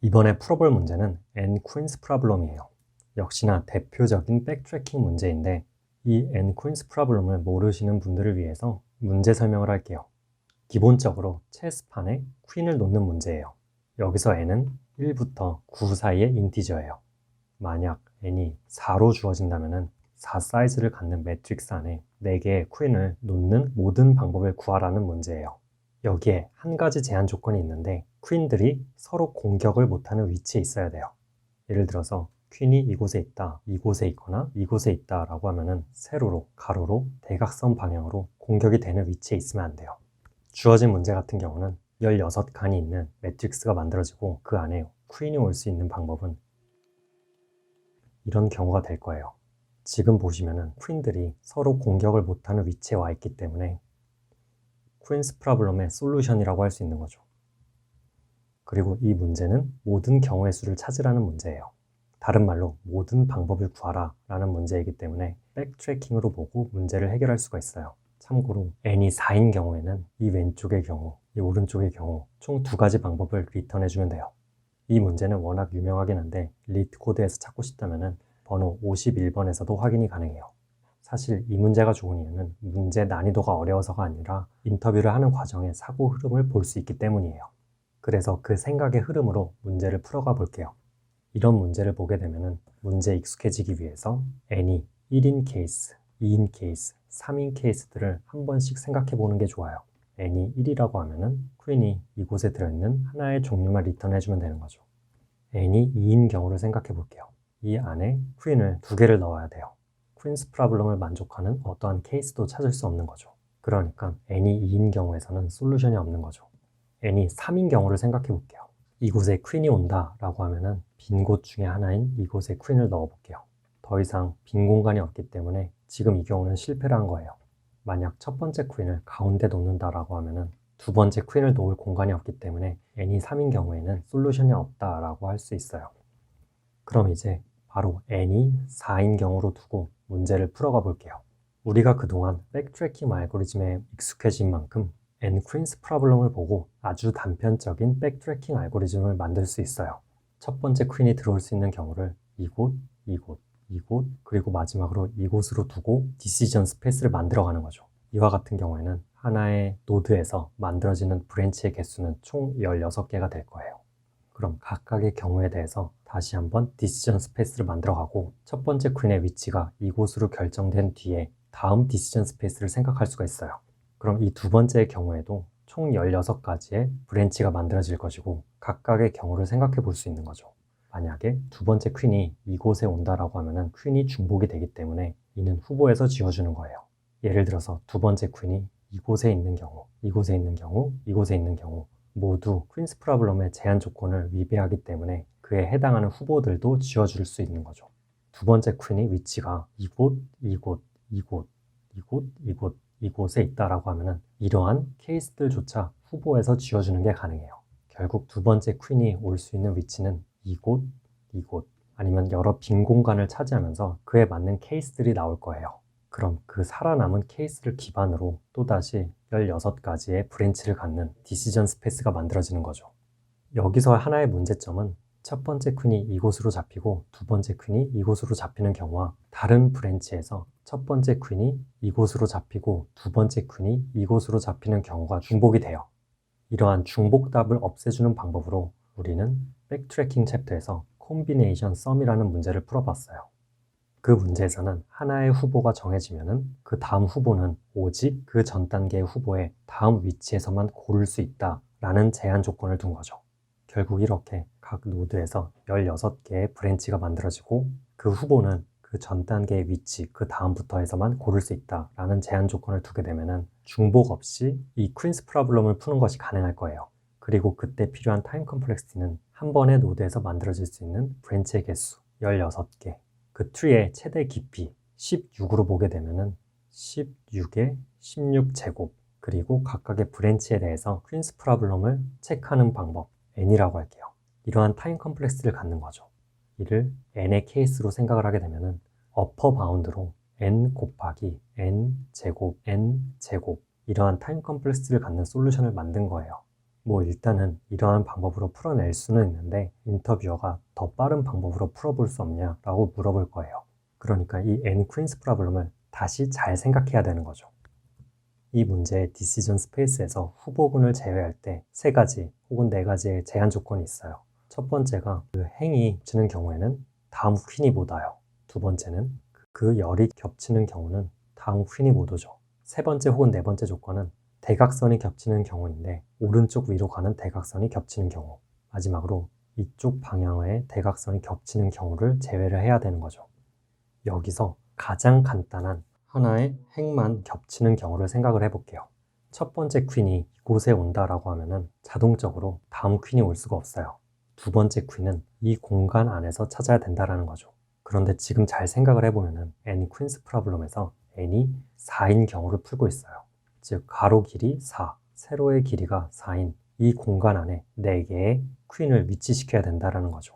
이번에 풀어볼 문제는 n queens problem이에요. 역시나 대표적인 백트래킹 문제인데 이 n queens problem을 모르시는 분들을 위해서 문제 설명을 할게요. 기본적으로 체스판에 퀸을 놓는 문제예요. 여기서 n은 1부터 9 사이의 인티저예요. 만약 n이 4로 주어진다면 4 사이즈를 갖는 매트릭스 안에 4개의 퀸을 놓는 모든 방법을 구하라는 문제예요. 여기에 한 가지 제한 조건이 있는데 퀸들이 서로 공격을 못하는 위치에 있어야 돼요. 예를 들어서 퀸이 이곳에 있다, 이곳에 있거나 이곳에 있다 라고 하면은 세로로, 가로로, 대각선 방향으로 공격이 되는 위치에 있으면 안 돼요. 주어진 문제 같은 경우는 16칸이 있는 매트릭스가 만들어지고 그 안에 퀸이 올 수 있는 방법은 이런 경우가 될 거예요. 지금 보시면은 퀸들이 서로 공격을 못하는 위치에 와 있기 때문에 퀸스 프로블럼의 솔루션이라고 할 수 있는 거죠. 그리고 이 문제는 모든 경우의 수를 찾으라는 문제예요. 다른 말로 모든 방법을 구하라 라는 문제이기 때문에 백트래킹으로 보고 문제를 해결할 수가 있어요. 참고로 n이 4인 경우에는 이 왼쪽의 경우, 이 오른쪽의 경우 총 2가지 방법을 리턴해주면 돼요. 이 문제는 워낙 유명하긴 한데 리트 코드에서 찾고 싶다면 번호 51번에서도 확인이 가능해요. 사실 이 문제가 좋은 이유는 문제 난이도가 어려워서가 아니라 인터뷰를 하는 과정의 사고 흐름을 볼 수 있기 때문이에요. 그래서 그 생각의 흐름으로 문제를 풀어가 볼게요. 이런 문제를 보게 되면 문제에 익숙해지기 위해서 n이 1인 케이스, 2인 케이스, 3인 케이스들을 한 번씩 생각해 보는 게 좋아요. n이 1이라고 하면은 퀸이 이곳에 들어있는 하나의 종류만 리턴해주면 되는 거죠. n이 2인 경우를 생각해 볼게요. 이 안에 퀸을 2개를 넣어야 돼요. 퀸스 프로블럼을 만족하는 어떠한 케이스도 찾을 수 없는 거죠. 그러니까 n이 2인 경우에서는 솔루션이 없는 거죠. n이 3인 경우를 생각해 볼게요. 이곳에 퀸이 온다 라고 하면은 빈 곳 중에 하나인 이곳에 퀸을 넣어 볼게요. 더 이상 빈 공간이 없기 때문에 지금 이 경우는 실패를 한 거예요. 만약 첫 번째 퀸을 가운데 놓는다 라고 하면은 두 번째 퀸을 놓을 공간이 없기 때문에 n이 3인 경우에는 솔루션이 없다 라고 할 수 있어요. 그럼 이제 바로 n이 4인 경우로 두고 문제를 풀어가 볼게요. 우리가 그동안 백트래킹 알고리즘에 익숙해진 만큼 n 퀸스 프로블럼을 보고 아주 단편적인 백트래킹 알고리즘을 만들 수 있어요. 첫 번째 퀸이 들어올 수 있는 경우를 이곳, 이곳, 이곳, 그리고 마지막으로 이곳으로 두고 디시전 스페이스를 만들어가는 거죠. 이와 같은 경우에는 하나의 노드에서 만들어지는 브랜치의 개수는 총 16개가 될 거예요. 그럼 각각의 경우에 대해서 다시 한번 디시전 스페이스를 만들어가고 첫 번째 퀸의 위치가 이곳으로 결정된 뒤에 다음 디시전 스페이스를 생각할 수가 있어요. 그럼 이 두 번째의 경우에도 총 16가지의 브랜치가 만들어질 것이고 각각의 경우를 생각해 볼 수 있는 거죠. 만약에 두 번째 퀸이 이곳에 온다라고 하면은 퀸이 중복이 되기 때문에 이는 후보에서 지워주는 거예요. 예를 들어서 두 번째 퀸이 이곳에 있는 경우, 이곳에 있는 경우, 이곳에 있는 경우 모두 퀸스 프로블럼의 제한 조건을 위배하기 때문에 그에 해당하는 후보들도 지워줄 수 있는 거죠. 두 번째 퀸이 위치가 이곳, 이곳, 이곳, 이곳, 이곳, 이곳에 있다라고 하면은 이러한 케이스들조차 후보에서 지워주는 게 가능해요. 결국 두 번째 퀸이 올 수 있는 위치는 이곳, 이곳, 아니면 여러 빈 공간을 차지하면서 그에 맞는 케이스들이 나올 거예요. 그럼 그 살아남은 케이스를 기반으로 또다시 16가지의 브랜치를 갖는 디시전 스페이스가 만들어지는 거죠. 여기서 하나의 문제점은 첫 번째 퀸이 이곳으로 잡히고 두 번째 퀸이 이곳으로 잡히는 경우와 다른 브랜치에서 첫 번째 퀸이 이곳으로 잡히고 두 번째 퀸이 이곳으로 잡히는 경우가 중복이 돼요. 이러한 중복답을 없애주는 방법으로 우리는 백트래킹 챕터에서 콤비네이션 썸이라는 문제를 풀어봤어요. 그 문제에서는 하나의 후보가 정해지면은 그 다음 후보는 오직 그 전 단계의 후보의 다음 위치에서만 고를 수 있다 라는 제한 조건을 둔 거죠. 결국 이렇게 각 노드에서 16개의 브랜치가 만들어지고 그 후보는 그 전 단계의 위치, 그 다음부터에서만 고를 수 있다 라는 제한 조건을 두게 되면은 중복 없이 이 퀸스 프로블럼을 푸는 것이 가능할 거예요. 그리고 그때 필요한 타임 컴플렉시티는 한 번의 노드에서 만들어질 수 있는 브랜치의 개수 16개, 그 트리의 최대 깊이 16으로 보게 되면은 16의 16제곱, 그리고 각각의 브랜치에 대해서 퀸스 프로블럼을 체크하는 방법 n이라고 할게요. 이러한 타임 컴플렉스를 갖는 거죠. 이를 n의 케이스로 생각을 하게 되면은 어퍼 바운드로 n 곱하기 n 제곱 n 제곱 이러한 타임 컴플렉스를 갖는 솔루션을 만든 거예요. 일단은 이러한 방법으로 풀어낼 수는 있는데 인터뷰어가 더 빠른 방법으로 풀어볼 수 없냐라고 물어볼 거예요. 그러니까 이 N 퀸스 프로블럼을 다시 잘 생각해야 되는 거죠. 이 문제의 디시전 스페이스에서 후보군을 제외할 때 3가지 혹은 4가지의 제한 조건이 있어요. 첫 번째가 그 행이 겹치는 경우에는 다음 퀸이 못 와요. 두 번째는 그 열이 겹치는 경우는 다음 퀸이 못 오죠. 세 번째 혹은 네 번째 조건은 대각선이 겹치는 경우인데 오른쪽 위로 가는 대각선이 겹치는 경우, 마지막으로 이쪽 방향의 대각선이 겹치는 경우를 제외를 해야 되는 거죠. 여기서 가장 간단한 하나의 행만 겹치는 경우를 생각을 해볼게요. 첫 번째 퀸이 이곳에 온다라고 하면은 자동적으로 다음 퀸이 올 수가 없어요. 두 번째 퀸은 이 공간 안에서 찾아야 된다라는 거죠. 그런데 지금 잘 생각을 해보면은 N 퀸스 프로블럼에서 N이 4인 경우를 풀고 있어요. 즉 가로 길이 4, 세로의 길이가 4인 이 공간 안에 4개의 퀸을 위치시켜야 된다라는 거죠.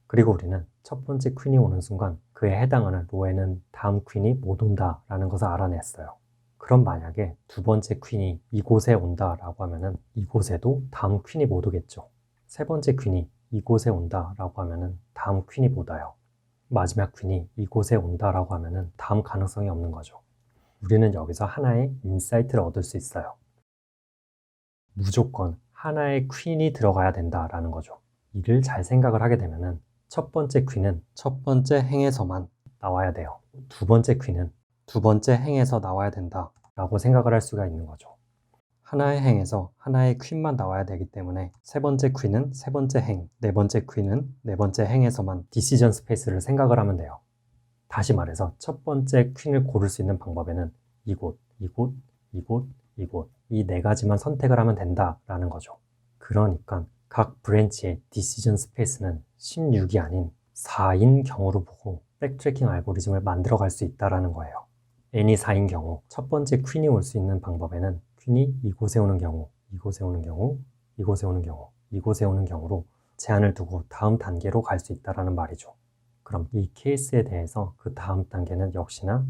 그리고 우리는 첫 번째 퀸이 오는 순간 그에 해당하는 로에는 다음 퀸이 못 온다라는 것을 알아냈어요. 그럼 만약에 두 번째 퀸이 이곳에 온다라고 하면은 이곳에도 다음 퀸이 못 오겠죠. 세 번째 퀸이 이곳에 온다라고 하면은 다음 퀸이 못 와요. 마지막 퀸이 이곳에 온다라고 하면은 다음 가능성이 없는 거죠. 우리는 여기서 하나의 인사이트를 얻을 수 있어요. 무조건 하나의 퀸이 들어가야 된다라는 거죠. 이를 잘 생각을 하게 되면은 첫 번째 퀸은 첫 번째 행에서만 나와야 돼요. 두 번째 퀸은 두 번째 행에서 나와야 된다라고 생각을 할 수가 있는 거죠. 하나의 행에서 하나의 퀸만 나와야 되기 때문에 세 번째 퀸은 세 번째 행, 네 번째 퀸은 네 번째 행에서만 디시전 스페이스를 생각을 하면 돼요. 다시 말해서 첫 번째 퀸을 고를 수 있는 방법에는 이곳, 이곳, 이곳, 이곳 이 4가지만 선택을 하면 된다라는 거죠. 그러니까 각 브랜치의 디시전 스페이스는 16이 아닌 4인 경우로 보고 백트래킹 알고리즘을 만들어 갈 수 있다는 거예요. n이 4인 경우 첫 번째 퀸이 올 수 있는 방법에는 퀸이 이곳에 오는 경우, 이곳에 오는 경우, 이곳에 오는 경우, 이곳에 오는 경우로 제한을 두고 다음 단계로 갈 수 있다는 말이죠. 그럼 이 케이스에 대해서 그 다음 단계는 역시나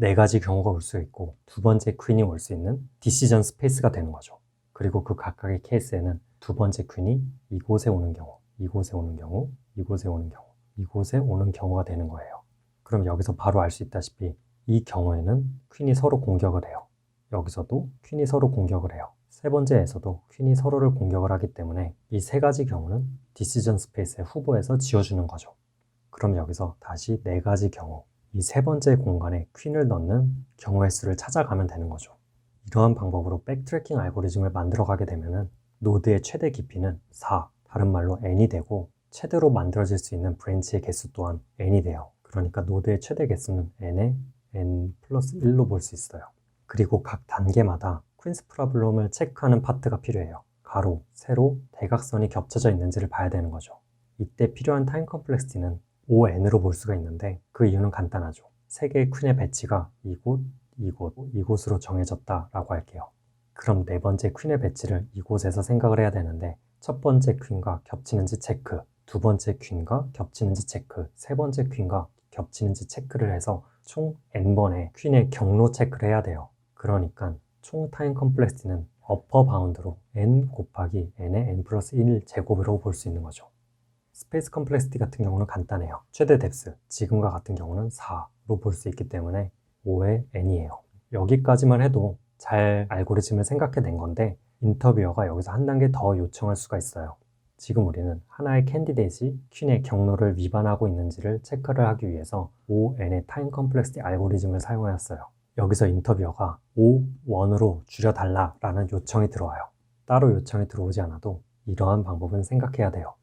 4가지 경우가 올 수 있고 두 번째 퀸이 올 수 있는 디시전 스페이스가 되는 거죠. 그리고 그 각각의 케이스에는 두 번째 퀸이 이곳에 오는 경우, 이곳에 오는 경우, 이곳에 오는 경우, 이곳에 오는 경우가 되는 거예요. 그럼 여기서 바로 알 수 있다시피 이 경우에는 퀸이 서로 공격을 해요. 여기서도 퀸이 서로 공격을 해요. 세 번째에서도 퀸이 서로를 공격을 하기 때문에 이 3가지 경우는 디시전 스페이스의 후보에서 지워주는 거죠. 그럼 여기서 다시 4가지 경우, 이 세 번째 공간에 퀸을 넣는 경우의 수를 찾아가면 되는 거죠. 이러한 방법으로 백트래킹 알고리즘을 만들어 가게 되면은 노드의 최대 깊이는 4, 다른 말로 n이 되고 최대로 만들어질 수 있는 브랜치의 개수 또한 n이 돼요. 그러니까 노드의 최대 개수는 n의 n 플러스 1로 볼 수 있어요. 그리고 각 단계마다 퀸스 프로블럼을 체크하는 파트가 필요해요. 가로, 세로, 대각선이 겹쳐져 있는지를 봐야 되는 거죠. 이때 필요한 타임 컴플렉시티는 ON으로 볼 수가 있는데 그 이유는 간단하죠. 3개의 퀸의 배치가 이곳, 이곳, 이곳으로 정해졌다라고 할게요. 그럼 4번째 퀸의 배치를 이곳에서 생각을 해야 되는데 첫 번째 퀸과 겹치는지 체크, 두 번째 퀸과 겹치는지 체크, 세 번째 퀸과 겹치는지 체크를 해서 총 n번의 퀸의 경로 체크를 해야 돼요. 그러니까 총 타임 컴플렉시티는 어퍼 바운드로 n 곱하기 n의 n 플러스 1 제곱으로 볼 수 있는 거죠. 스페이스 컴플렉시티 같은 경우는 간단해요. 최대 뎁스, 지금과 같은 경우는 4로 볼 수 있기 때문에 5의 n이에요. 여기까지만 해도 잘 알고리즘을 생각해낸 건데 인터뷰어가 여기서 한 단계 더 요청할 수가 있어요. 지금 우리는 하나의 캔디데이트이 퀸의 경로를 위반하고 있는지를 체크를 하기 위해서 ON의 타임 컴플렉시티 알고리즘을 사용하였어요. 여기서 인터뷰어가 O1으로 줄여달라라는 요청이 들어와요. 따로 요청이 들어오지 않아도 이러한 방법은 생각해야 돼요.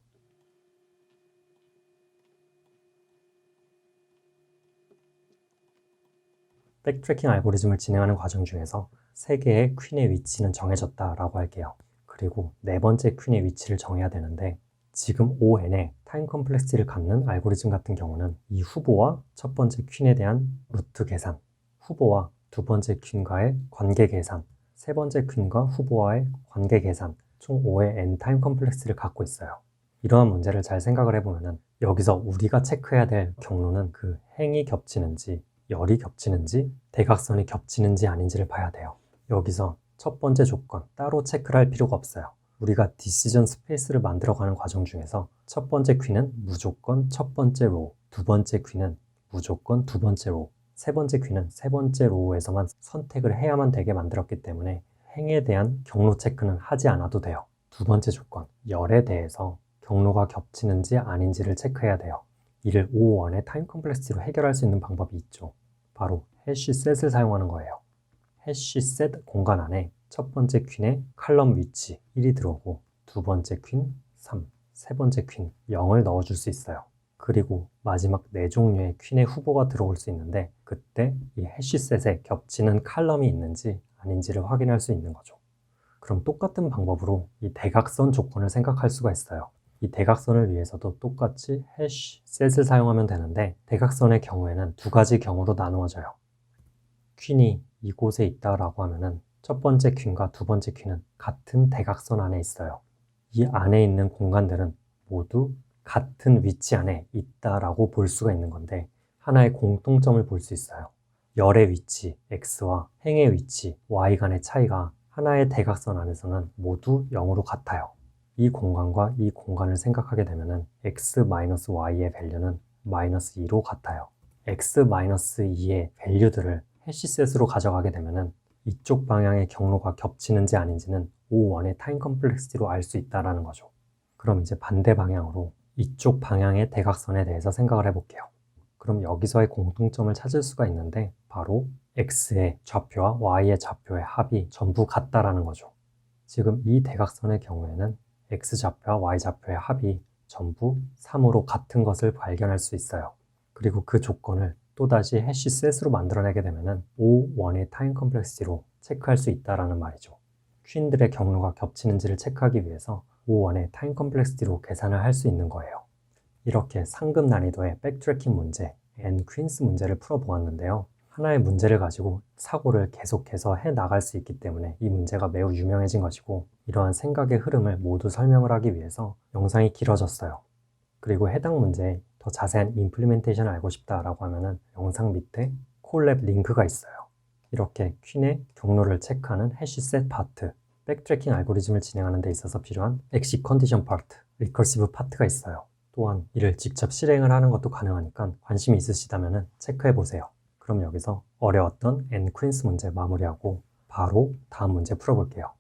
백트래킹 알고리즘을 진행하는 과정 중에서 3개의 퀸의 위치는 정해졌다라고 할게요. 그리고 4번째 퀸의 위치를 정해야 되는데 지금 ON의 타임 컴플렉시티를 갖는 알고리즘 같은 경우는 이 후보와 첫 번째 퀸에 대한 루트 계산, 후보와 두 번째 퀸과의 관계 계산, 세 번째 퀸과 후보와의 관계 계산, 총 5의 n 타임 컴플렉시티를 갖고 있어요. 이러한 문제를 잘 생각을 해보면 여기서 우리가 체크해야 될 경로는 그 행이 겹치는지 열이 겹치는지 대각선이 겹치는지 아닌지를 봐야 돼요. 여기서 첫 번째 조건 따로 체크를 할 필요가 없어요. 우리가 디시전 스페이스를 만들어가는 과정 중에서 첫 번째 퀸은 무조건 첫 번째 로우, 두 번째 퀸은 무조건 두 번째 로우, 세 번째 퀸은 세 번째 로우에서만 선택을 해야만 되게 만들었기 때문에 행에 대한 경로 체크는 하지 않아도 돼요. 두 번째 조건, 열에 대해서 경로가 겹치는지 아닌지를 체크해야 돼요. 이를 O1의 타임 컴플렉시티로 해결할 수 있는 방법이 있죠. 바로 해시셋을 사용하는 거예요. 해시셋 공간 안에 첫 번째 퀸의 칼럼 위치 1이 들어오고 두 번째 퀸 3, 세 번째 퀸 0을 넣어줄 수 있어요. 그리고 마지막 네 종류의 퀸의 후보가 들어올 수 있는데 그때 이 해시셋에 겹치는 칼럼이 있는지 아닌지를 확인할 수 있는 거죠. 그럼 똑같은 방법으로 이 대각선 조건을 생각할 수가 있어요. 이 대각선을 위해서도 똑같이 해시셋을 사용하면 되는데 대각선의 경우에는 두 가지 경우로 나누어져요. 퀸이 이곳에 있다라고 하면은 첫 번째 퀸과 두 번째 퀸은 같은 대각선 안에 있어요. 이 안에 있는 공간들은 모두 같은 위치 안에 있다라고 볼 수가 있는 건데 하나의 공통점을 볼 수 있어요. 열의 위치 x와 행의 위치 y 간의 차이가 하나의 대각선 안에서는 모두 0으로 같아요. 이 공간과 이 공간을 생각하게 되면 x-y의 밸류는 -2로 같아요. x-2의 밸류들을 해시셋으로 가져가게 되면 이쪽 방향의 경로가 겹치는지 아닌지는 O1의 타임 컴플렉시티로 알 수 있다는 거죠. 그럼 이제 반대 방향으로 이쪽 방향의 대각선에 대해서 생각을 해볼게요. 그럼 여기서의 공통점을 찾을 수가 있는데 바로 x의 좌표와 y의 좌표의 합이 전부 같다라는 거죠. 지금 이 대각선의 경우에는 x좌표와 y좌표의 합이 전부 3으로 같은 것을 발견할 수 있어요. 그리고 그 조건을 또다시 해시셋으로 만들어내게 되면 O1의 타임 컴플렉시티로 체크할 수 있다는 말이죠. 퀸들의 경로가 겹치는지를 체크하기 위해서 O1의 타임 컴플렉시티로 계산을 할 수 있는 거예요. 이렇게 상급 난이도의 백트래킹 문제, N-퀸스 문제를 풀어보았는데요. 하나의 문제를 가지고 사고를 계속해서 해나갈 수 있기 때문에 이 문제가 매우 유명해진 것이고 이러한 생각의 흐름을 모두 설명을 하기 위해서 영상이 길어졌어요. 그리고 해당 문제에 더 자세한 임플리멘테이션을 알고 싶다라고 하면은 영상 밑에 콜랩 링크가 있어요. 이렇게 퀸의 경로를 체크하는 해시셋 파트, 백트래킹 알고리즘을 진행하는 데 있어서 필요한 엑시 컨디션 파트, 리커시브 파트가 있어요. 또한 이를 직접 실행을 하는 것도 가능하니까 관심이 있으시다면 체크해 보세요. 그럼 여기서 어려웠던 N-퀸스 문제 마무리하고 바로 다음 문제 풀어볼게요.